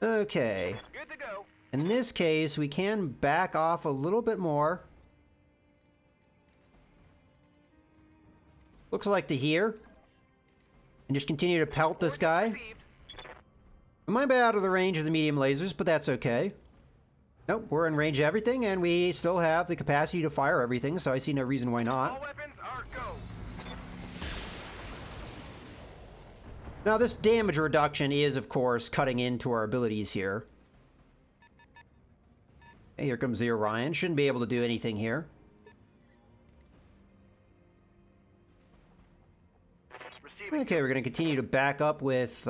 S1: Okay.
S3: Good to go.
S1: In this case, we can back off a little bit more. Looks like to here. And just continue to pelt this guy. We might be out of the range of the medium lasers, but that's okay. Nope, we're in range of everything, and we still have the capacity to fire everything, so I see no reason why not.
S3: All weapons are go.
S1: Now, this damage reduction is, of course, cutting into our abilities here. Hey, here comes the Orion. Shouldn't be able to do anything here. Okay, we're going to continue to back up with...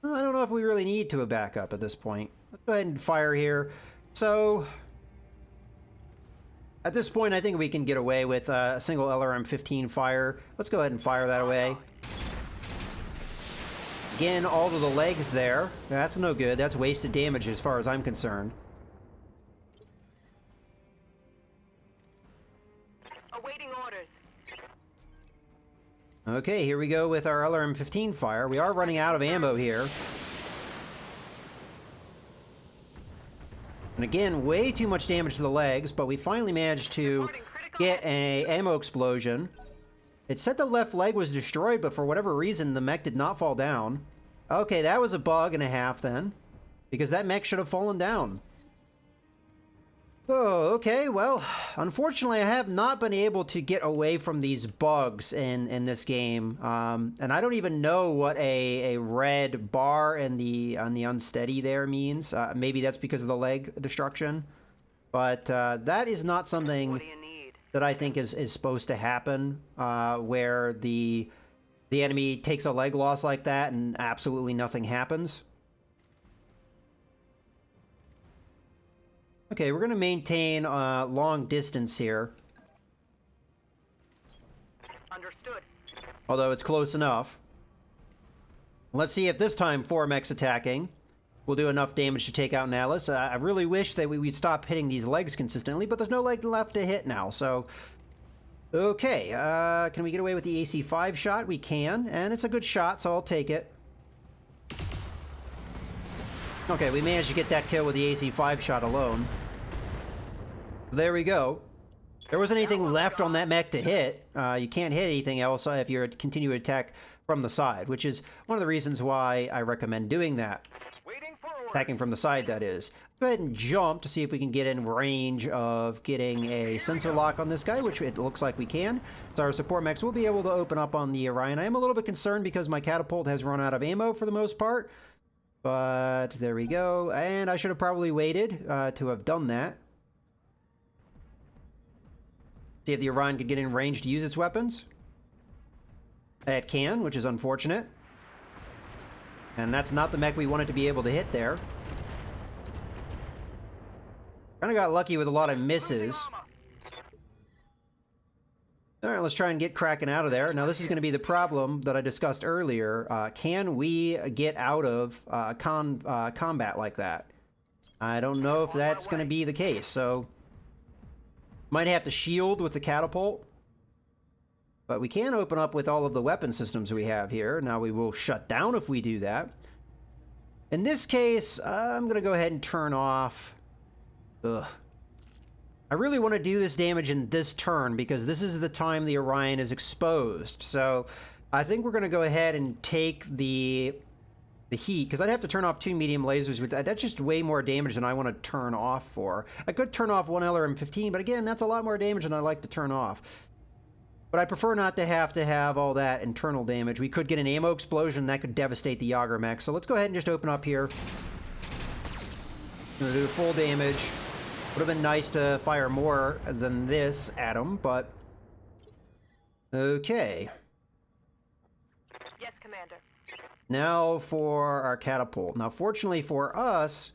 S1: I don't know if we really need to back up at this point. Let's go ahead and fire here. So, at this point, I think we can get away with a single LRM-15 fire. Let's go ahead and fire that away. Again, all of the legs there. That's no good. That's wasted damage as far as I'm concerned.
S3: Awaiting orders.
S1: Okay, here we go with our LRM-15 fire. We are running out of ammo here. And again, way too much damage to the legs, but we finally managed to get an ammo explosion. It said the left leg was destroyed, but for whatever reason, the mech did not fall down. Okay, that was a bug and a half then, because that mech should have fallen down. Oh, okay, well, unfortunately I have not been able to get away from these bugs in this game. And I don't even know what a red bar on the unsteady there means. Maybe that's because of the leg destruction. But that is not something
S3: What do you need?
S1: that I think is supposed to happen, where the enemy takes a leg loss like that and absolutely nothing happens. Okay, we're going to maintain long distance here.
S3: Understood.
S1: Although it's close enough. Let's see if this time 4 mechs attacking will do enough damage to take out an Atlas. I really wish that we'd stop hitting these legs consistently, but there's no leg left to hit now, so... Okay, can we get away with the AC-5 shot? We can, and it's a good shot, so I'll take it. Okay, we managed to get that kill with the AC-5 shot alone. There we go. There wasn't anything left on that mech to hit. You can't hit anything else if you're continuing to attack from the side, which is one of the reasons why I recommend doing that.
S3: Waiting for orders.
S1: Attacking from the side, that is. Go ahead and jump to see if we can get in range of getting a sensor lock on this guy, which it looks like we can. So our support mechs will be able to open up on the Orion. I am a little bit concerned because my catapult has run out of ammo for the most part. But there we go. And I should have probably waited to have done that. See if the Orion could get in range to use its weapons. It can, which is unfortunate. And that's not the mech we wanted to be able to hit there. Kind of got lucky with a lot of misses. All right, let's try and get Kraken out of there. Now, this is going to be the problem that I discussed earlier. Can we get out of combat like that? I don't know if that's going to be the case, so might have to shield with the catapult. But we can open up with all of the weapon systems we have here. Now, we will shut down if we do that. In this case, I'm going to go ahead and turn off... Ugh. I really want to do this damage in this turn because this is the time the Orion is exposed. So I think we're going to go ahead and take the heat, because I'd have to turn off 2 medium lasers with that. That's just way more damage than I want to turn off for. I could turn off 1 LRM-15, but again, that's a lot more damage than I like to turn off. But I prefer not to have all that internal damage. We could get an ammo explosion that could devastate the Yager mech. So let's go ahead and just open up here. I'm going to do full damage. Would have been nice to fire more than this at him, but... Okay.
S3: Yes, Commander.
S1: Now for our catapult. Now, fortunately for us,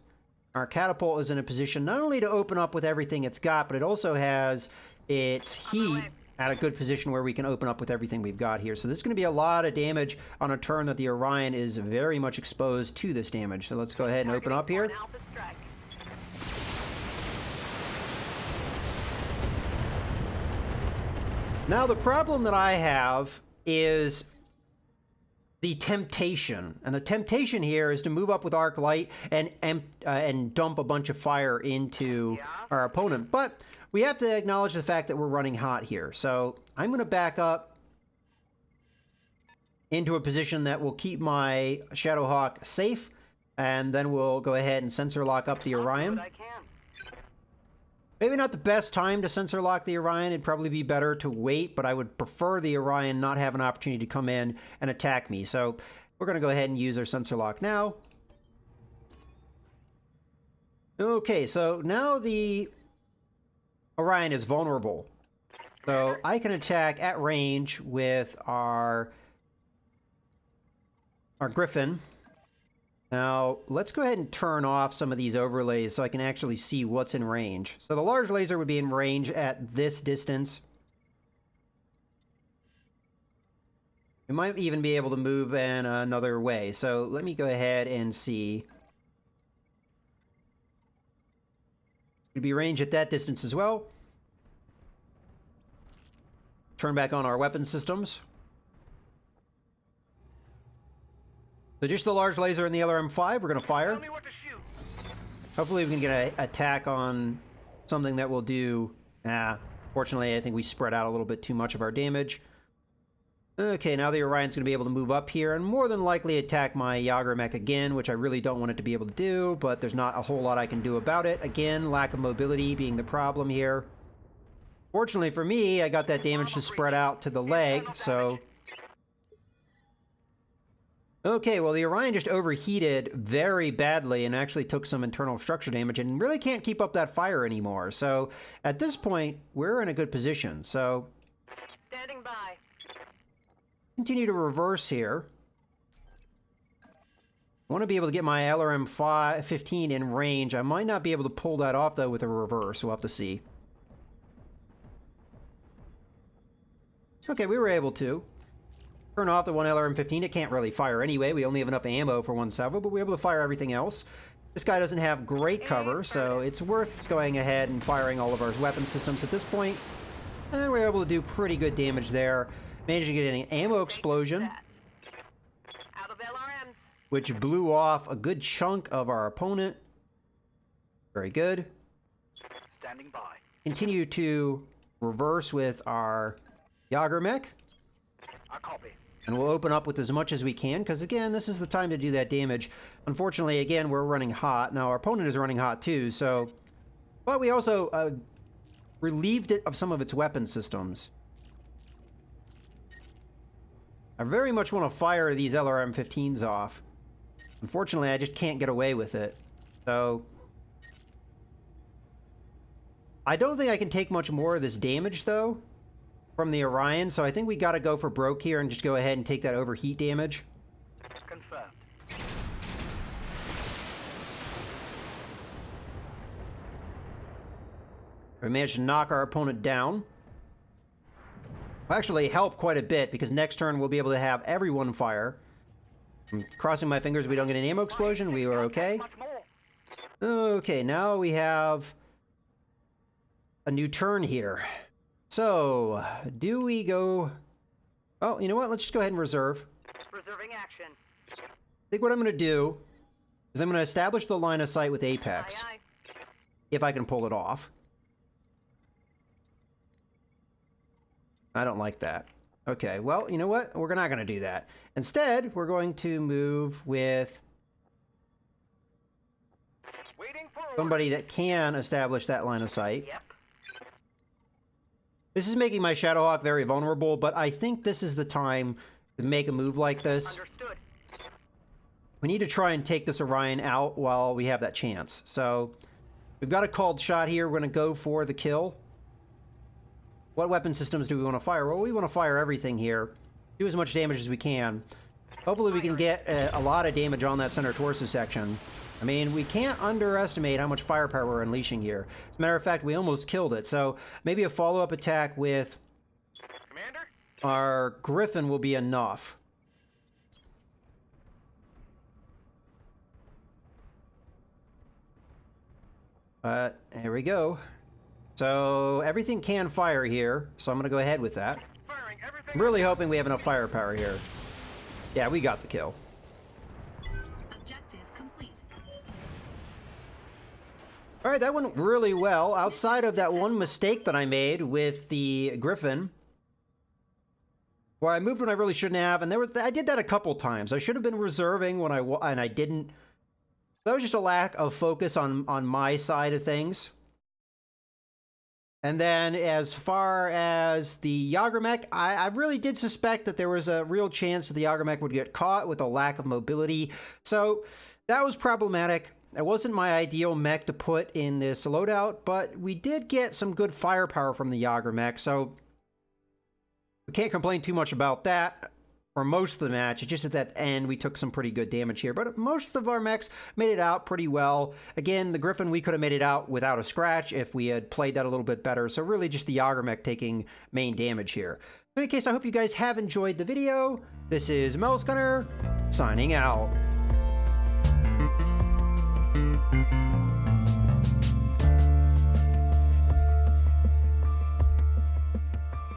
S1: our catapult is in a position not only to open up with everything it's got, but it also has its heat at a good position where we can open up with everything we've got here. So this is going to be a lot of damage on a turn that the Orion is very much exposed to this damage. So let's go ahead and open up here. Now, the problem that I have is the temptation. And the temptation here is to move up with arc light and dump a bunch of fire into our opponent. But we have to acknowledge the fact that we're running hot here. So I'm going to back up into a position that will keep my Shadowhawk safe. And then we'll go ahead and sensor lock up the Orion. Maybe not the best time to sensor lock the Orion. It'd probably be better to wait, but I would prefer the Orion not have an opportunity to come in and attack me. So we're going to go ahead and use our sensor lock now. Okay, so now the Orion is vulnerable. So I can attack at range with our Griffin. Now, let's go ahead and turn off some of these overlays so I can actually see what's in range. So the large laser would be in range at this distance. We might even be able to move in another way. So let me go ahead and see. It'd be range at that distance as well. Turn back on our weapon systems. So just the large laser and the LRM-5, we're going to fire.
S3: Tell me what to shoot.
S1: Hopefully we can get an attack on something that will do... fortunately, I think we spread out a little bit too much of our damage. Okay, now the Orion's going to be able to move up here and more than likely attack my Yager mech again, which I really don't want it to be able to do, but there's not a whole lot I can do about it. Again, lack of mobility being the problem here. Fortunately for me, I got that damage to spread out to the leg, so... Okay, well, the Orion just overheated very badly and actually took some internal structure damage and really can't keep up that fire anymore. So, at this point, we're in a good position. So,
S3: Standing by.
S1: Continue to reverse here. I want to be able to get my LRM-15 in range. I might not be able to pull that off, though, with a reverse. We'll have to see. Okay, we were able to. Turn off the 1 LRM-15. It can't really fire anyway. We only have enough ammo for 1 salvo, but we're able to fire everything else. This guy doesn't have great cover, so it's worth going ahead and firing all of our weapon systems at this point. And we're able to do pretty good damage there. Managed to get an ammo explosion,
S3: Out of LRMs.
S1: which blew off a good chunk of our opponent. Very good.
S3: Standing by.
S1: Continue to reverse with our Yager mech.
S3: I copy.
S1: And we'll open up with as much as we can, because again, this is the time to do that damage. Unfortunately, again, we're running hot. Now, our opponent is running hot too, so... But we also relieved it of some of its weapon systems. I very much want to fire these LRM-15s off. Unfortunately, I just can't get away with it. So... I don't think I can take much more of this damage, though, from the Orion, so I think we gotta go for broke here and just go ahead and take that overheat damage.
S3: Confirmed.
S1: We managed to knock our opponent down. will actually help quite a bit because next turn we'll be able to have everyone fire. I'm crossing my fingers we don't get an ammo explosion. We are okay.
S3: Much more.
S1: Okay, now we have a new turn here. So, do we go... Oh, you know what? Let's just go ahead and reserve.
S3: Reserving action.
S1: I think what I'm going to do is I'm going to establish the line of sight with Apex,
S3: Aye, aye.
S1: if I can pull it off. I don't like that. Okay, well, you know what? We're not going to do that. Instead, we're going to move with
S3: Waiting for
S1: somebody that can establish that line of sight.
S3: Yep.
S1: This is making my Shadowhawk very vulnerable, but I think this is the time to make a move like this.
S3: Understood.
S1: We need to try and take this Orion out while we have that chance. So, we've got a called shot here. We're going to go for the kill. What weapon systems do we want to fire? Well, we want to fire everything here. Do as much damage as we can. Hopefully we can get a lot of damage on that center torso section. I mean, we can't underestimate how much firepower we're unleashing here. As a matter of fact, we almost killed it. So maybe a follow-up attack with
S3: Commander?
S1: our Griffin will be enough. But here we go. So everything can fire here, so I'm going to go ahead with that.
S3: Firing everything.
S1: I'm really hoping we have enough firepower here. Yeah, we got the kill.
S2: Objective complete.
S1: All right, that went really well. Outside of that one mistake that I made with the Griffin, where I moved when I really shouldn't have, and I did that a couple times. I should have been reserving when and I didn't. That was just a lack of focus on my side of things. And then as far as the Yagramech, I really did suspect that there was a real chance that the Yagramech would get caught with a lack of mobility. So that was problematic. It wasn't my ideal mech to put in this loadout, but we did get some good firepower from the Yagramech, so we can't complain too much about that for most of the match. It's just at that end we took some pretty good damage here, but most of our mechs made it out pretty well. Again, the Griffin, we could have made it out without a scratch if we had played that a little bit better, so really just the Yagramech taking main damage here. In any case, I hope you guys have enjoyed the video. This is Gunner signing out.